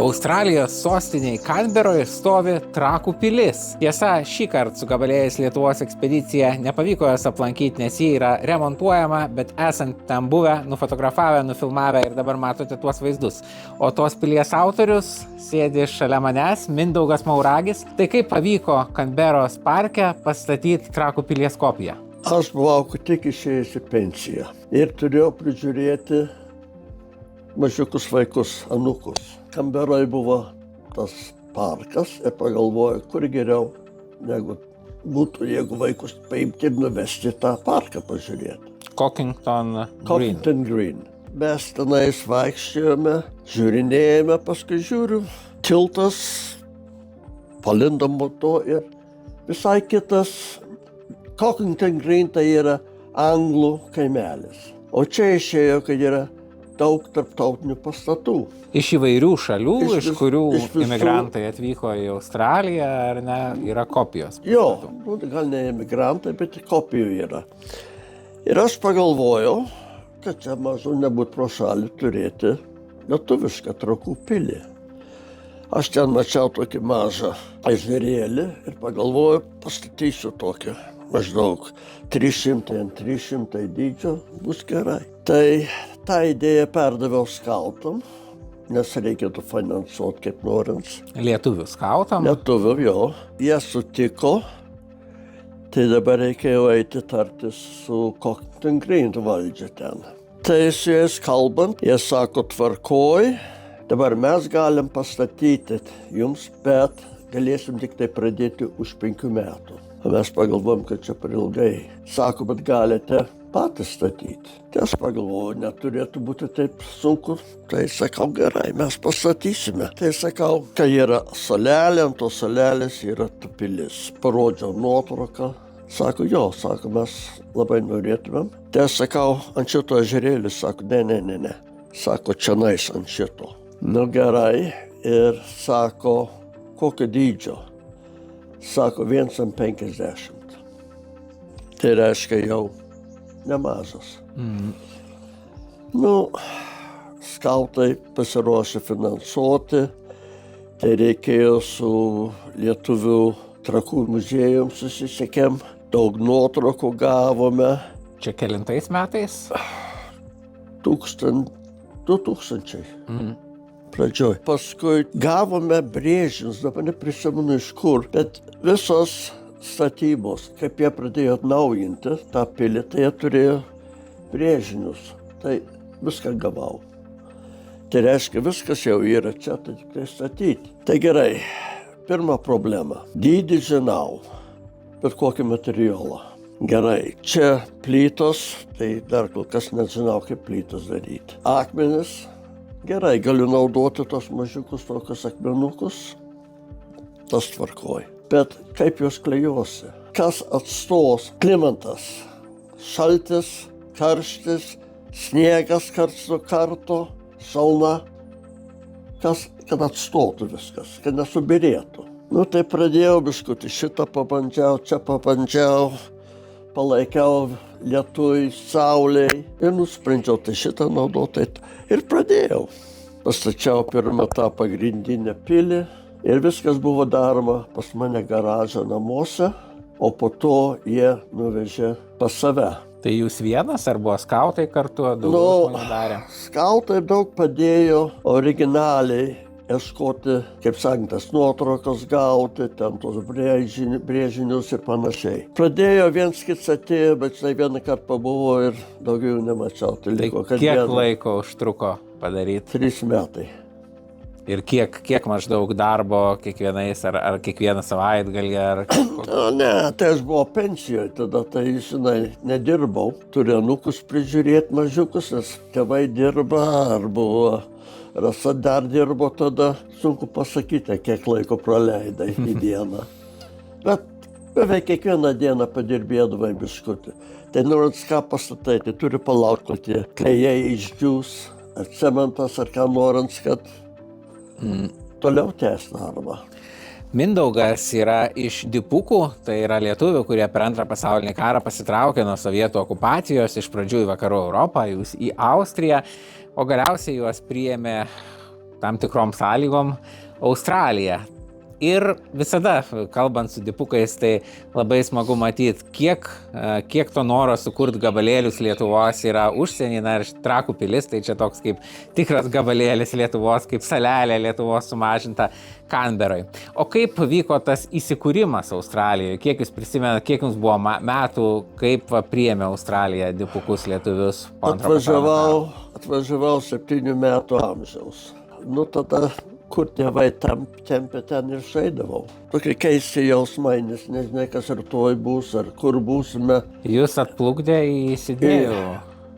Australijos sostiniai Kanberoje stovi Trakų pilis. Tiesa, šį kartą su gabalėjais Lietuvos ekspedicija nepavyko jos aplankyti, nes ji yra remontuojama, bet esant ten buvę, nufotografavę, nufilmavę ir dabar matote tuos vaizdus. O tos pilies autorius sėdi šalia manęs, Mindaugas Mauragis. Tai kaip pavyko Kanberos parke pastatyti Trakų pilies kopiją? Aš buvau tik išėjęs į pensiją ir turėjau prižiūrėti mažiukus vaikus, anūkus. Kanberoje buvo tas parkas ir pagalvoju, kur geriau negu būtų, jeigu vaikus paimti ir nuvesti tą parką pažiūrėti. Cockington Green. Mes tenais vaikščiojome, žiūrinėjome, paskui žiūriu, tiltas, palindom to ir visai kitas. Cockington Green tai yra anglų kaimelis. O čia išėjo, kad yra daug tarptautinių pastatų. Iš įvairių šalių, iš kurių imigrantai atvyko į Australiją, ar ne, yra kopijos? Jo, gal ne imigrantai, bet kopijų yra. Ir aš pagalvojau, kad čia mažu nebūt pro šalį turėti lietuvišką Trakų pilį. Aš ten mačiau tokį mažą ežerėlį ir pagalvojau, pastatysiu tokį. Maždaug 300 dydžio bus gerai. Tai tą idėją perdaviau skautam, nes reikėtų finansuoti kaip norint. Lietuvių skautam? Lietuvių, jo. Jie sutiko, tai dabar reikėjo eiti tartis su Cockington Green valdžia ten. Tai su jais kalbant, jie sako tvarkoj, dabar mes galim pastatyti jums, bet galėsim tik tai pradėti už 5 metų. O mes pagalvom, kad čia per ilgai. Sako, bet galite patys statyti. Tai aš pagalvoju, neturėtų būti taip sunku. Tai sakau, gerai, mes pastatysime. Tai sakau, kai yra salelė, ant tos salelės yra ta pilis. Parodžiau nuotrauką. Sako, jo, sako, mes labai norėtumėm. Tai aš sakau, ant šito ežerėlis, sako, ne. Sako, čionais ant šito. Nu gerai, ir sako, kokio dydžio? Sako, 1,50. Tai reiškia jau nemažas. Nu, skautai pasiruošė finansuoti, tai reikėjo su Lietuvių Trakų muziejum susisiekėm, daug nuotraukų gavome. Čia kelintais metais? 2000. Pradžioj. Paskui gavome brėžinius, dabar neprisimenu iš kur, bet visos statybos, kaip jie pradėjo atnaujinti tą pilį, tai jie turėjo brėžinius. Tai viską gavau. Tai reiškia, viskas jau yra čia, tai tik tai statyti. Tai gerai, pirma problema. Dydį žinau, bet kokį materialą. Gerai, čia plytos, tai dar kol kas nežinau, kaip plytas daryti. Akmenis. Gerai, galiu naudoti tos mažiukus tokius akmenukus, tas tvarkoj. Bet kaip juos klejuosi? Kas atstos? Klimatas, šaltis, karštis, sniegas karts nuo karto, šalna. Kas, kad atstotų viskas, kad nesubirėtų. Nu tai pradėjau biškutį, šitą pabandžiau, čia pabandžiau, palaikiau lietui, sauliai ir nusprendžiau tai šitą naudoti. Ir pradėjau. Pastačiau pirmą tą pagrindinę pilį ir viskas buvo daroma pas mane garažą namuose, o po to jie nuvežė pas save. Tai jūs vienas ar buvo skautai kartu, daug žmonių darė? Skautai daug padėjo originaliai ieškoti, kaip sakantas, nuotraukos gauti, ten tos brėžinius ir panašiai. Pradėjo viens kits atėjo, bet štai vieną kartą pabuvo ir daugiau nemačiau. Tai kiek laiko užtruko padaryti? 3 metai. Ir kiek maždaug darbo kiekvienais, ar kiekvieną savaitgalį, ar... Ne, tai aš buvau pensijoje tada, tai, žinai, nedirbau. Turėjau anūkus prižiūrėti mažiukus, nes tėvai dirba, ar buvo... Rasa dar dirbo tada, sunku pasakyti, kiek laiko praleidai į dieną. Bet beveik kiekvieną dieną padirbėdavai biškutį. Tai norint ką pastatai, tai turi palaukti, kad tie klejai išdžiūs, ar cementas, ar ką norint, kad toliau tęs darbą. Mindaugas yra iš dipukų, tai yra lietuvių, kurie per Antrą pasaulinį karą pasitraukė nuo sovietų okupacijos, iš pradžių į Vakarų Europą, jūs į Austriją, o galiausiai juos priėmė tam tikrom sąlygom Australiją. Ir visada, kalbant su dipukais, tai labai smagu matyti, kiek to noro sukurti gabalėlius Lietuvos yra užsienį, na ir Trakų pilis, tai čia toks kaip tikras gabalėlis Lietuvos, kaip salelė Lietuvos sumažinta Canberroj. O kaip vyko tas įsikūrimas Australijoje? Kiek jūs prisimenate, kiek jums buvo metų, kaip priėmė Australiją dipukus lietuvius po antro pasaulinio karo? Atvažiavau 7 metų amžiaus. Nu tada kur tėvai tempė, ten ir žaidavau. Tokie keisti jausmai, nes nežinai, kas rytoj bus, ar kur būsime. Jūs atplukdė į Sidnėjų?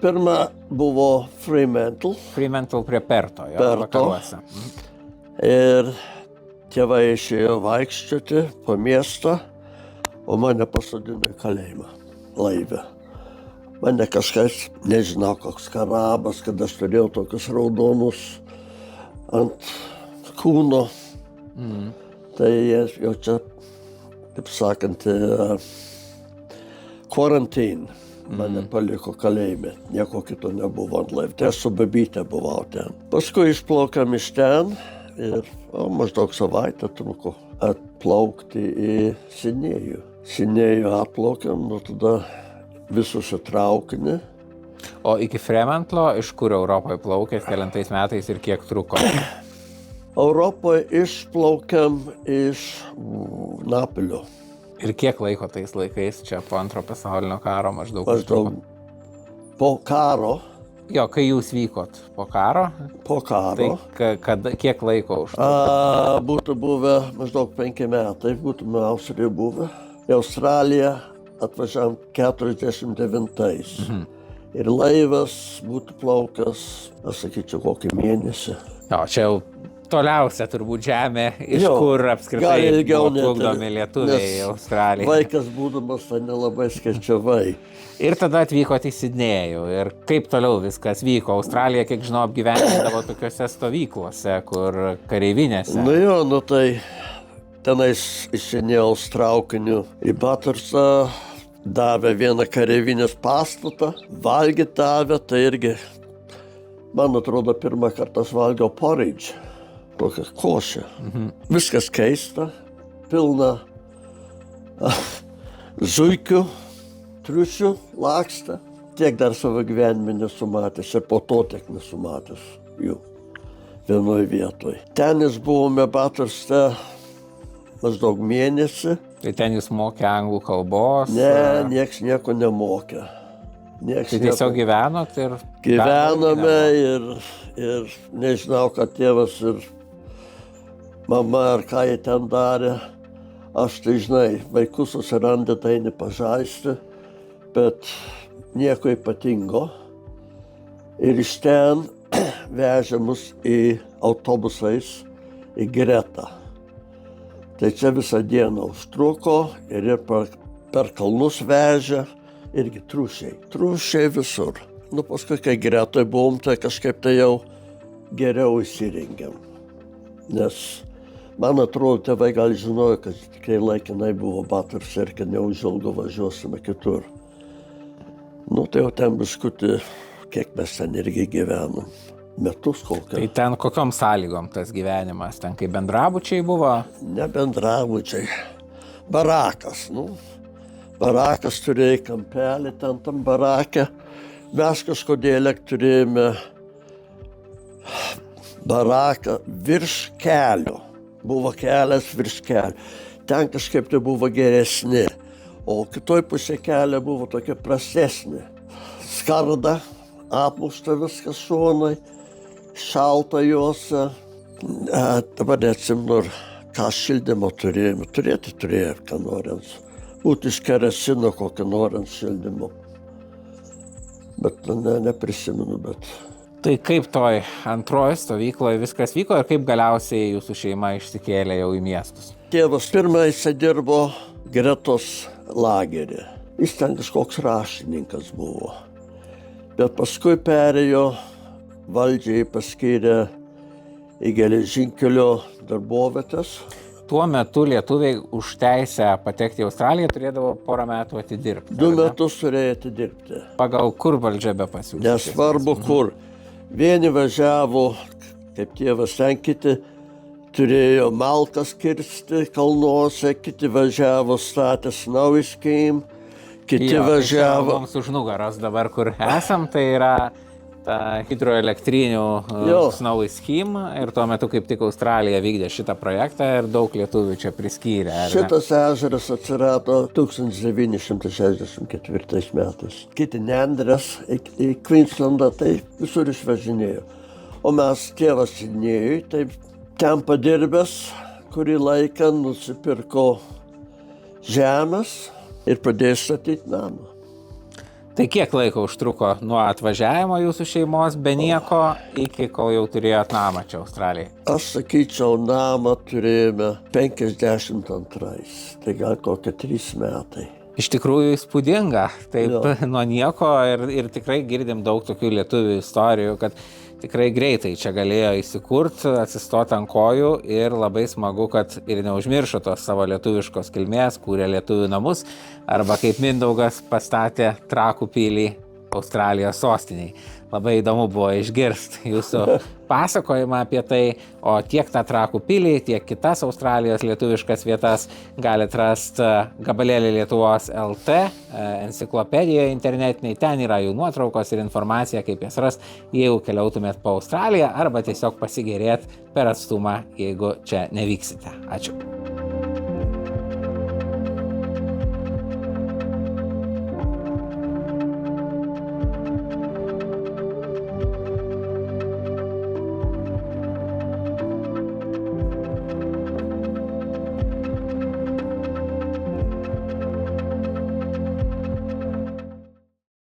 Pirma buvo Fremantle. Fremantle prie Perto, jo, vakaruose. Ir tėvai išėjo vaikščioti po miestą, o mane pasodino į kalėjimą, laivę. Mane kažkas, nežinau, koks karabas, kad aš turėjau tokius raudonus ant kūno. Tai jau čia, taip sakant, quarantine. Mane paliko kalėjime, nieko kito nebuvo ant laivų. Tai aš su babyte buvau ten. Paskui išplaukėm iš ten ir maždaug savaitę truko atplaukti į Sidnėjų. Sidnėjų atplaukėm, nu tada visus į traukinį. O iki Fremantlo iš kur Europoje plaukėt, kelintais metais ir kiek truko? Europoje išplaukėm iš Napilio. Ir kiek laiko tais laikais čia po antro pasaulinio karo maždaug? Maždaug po karo. Jo, kai jūs vykot po karo? Po karo. Tai kiek laiko už to? Būtų buvę maždaug 5 metai, būtume Austrijoje buvę. Į Australiją atvažiavom 49. Ir laivas būtų plaukęs, aš sakyčiau, kokį mėnesį. Jo, čia jau toliausia turbūt žemė, iš kur apskritai buvo plukdomi lietuviai į Australiją. Vaikas būdamas, tai nelabai skaičiavai. Ir tada atvykote į Sidnėjų. Ir kaip toliau viskas vyko? Australija, kiek žinau, apgyvendindavo tokiuose stovyklose, kur kareivinėse. Nu jo, nu tai tenais išsinėjau traukiniu į Bathurstą, davė vieną kareivinės pastatą, valgyti davė, tai irgi, man atrodo, pirmą kartą aš valgiau porridge. Tokia košė. Viskas keista, pilna zuikių, triušių, laksta. Tiek dar savo gyvenime nesu matęs ir po to tiek nesu matęs jų vienoj vietoj. Ten mes buvome Bathurste maždaug mėnesį. Tai ten jūs mokė anglų kalbos? Ne, nieks nieko nemokė. Tai tiesiog gyvenot ir... Gyvenome ir nežinau, kad tėvas ir mama ar ką jie ten darė. Aš tai žinai, vaikus susirandė, tai nepažaisti, bet nieko ypatingo. Ir iš ten vežė mus į autobusais į Gretą. Tai čia visą dieną užtruko ir per kalnus vežė. Irgi trūšiai visur. Nu, paskui, kai Gretoje buvom, tai kažkaip tai jau geriau įsirengėm. Nes, man atrodo, tėvai gal žinojo, kad tikrai laikinai buvo Bathurste ir kad neužilgo važiuosime kitur. Nu, tai jau ten biškutį, kiek mes ten irgi gyvenom. Metus kol kas. Tai ten kokiom sąlygom tas gyvenimas? Ten kaip bendrabučiai buvo? Ne bendrabučiai. Barakas, nu. Barakas turėjo kampelį ten tam barake. Mes kažkodėl turėjome baraką virš kelio. Buvo kelias virš kelio. Ten kažkaip tai buvo geresni. O kitoj pusė kelio buvo tokia prastesnė. Skarda, apmušta viskas šonai, šalta juose. Dabar neatsimenu, ką šildymo turėjome. Turėjome, ką norint. Būtų iš kerosino kokį norint šildymo. Bet neprisimenu, bet... Tai kaip toj antroji stovykloje viskas vyko ir kaip galiausiai jūsų šeima išsikėlė jau į miestus? Tėvas pirmai dirbo Gretos lagerį. Jis ten kažkoks raštininkas buvo. Bet paskui perėjo, valdžiai paskyrė į geležinkelio darbovietes. Tuo metu lietuviai už teisę patekti į Australiją turėdavo porą metų atidirbti. 2 metus turėjo atidirbti. Pagal kur valdžia be pasiūlyti? Nesvarbu kur. Vieni važiavo kaip tėvas ten, kiti turėjo malkas kirsti kalnuose, kiti važiavo statęs Naujiskėjim, kiti važiavo. Mums už nugaros dabar, kur esam, tai yra ta hidroelektrinių Naujiskėjim ir tuo metu kaip tik Australija vykdė šitą projektą ir daug lietuvių čia priskyrė. Šitas ežeras atsirado 1964 metais. Kiti Nendrės į Queenslandą, tai visur išvažinėjo. O mes tėvas Sidnėjui, tai ten padirbęs, kurį laiką nusipirko žemės ir pradėjo statyti namą. Tai kiek laiko užtruko nuo atvažiavimo jūsų šeimos be nieko iki kol jau turėjot namą čia Australijai? Aš sakyčiau, namą turėjome 52, tai gal kokie 3 metai. Iš tikrųjų įspūdinga, taip nuo nieko ir tikrai girdim daug tokių lietuvių istorijų, kad tikrai greitai čia galėjo įsikurti, atsistoti ant kojų ir labai smagu, kad ir neužmiršo tos savo lietuviškos kilmės, kūrė lietuvių namus, arba kaip Mindaugas pastatė Trakų pilį Australijos sostiniai. Labai įdomu buvo išgirsti jūsų pasakojimą apie tai, o tiek tą Trakų pilį, tiek kitas Australijos lietuviškas vietas galite rasti Gabalėlį Lietuvos LT enciklopedijoje internetiniai. Ten yra jų nuotraukos ir informacija, kaip jas ras, jeigu keliautumėt po Australiją arba tiesiog pasigėrėt per atstumą, jeigu čia nevyksite. Ačiū.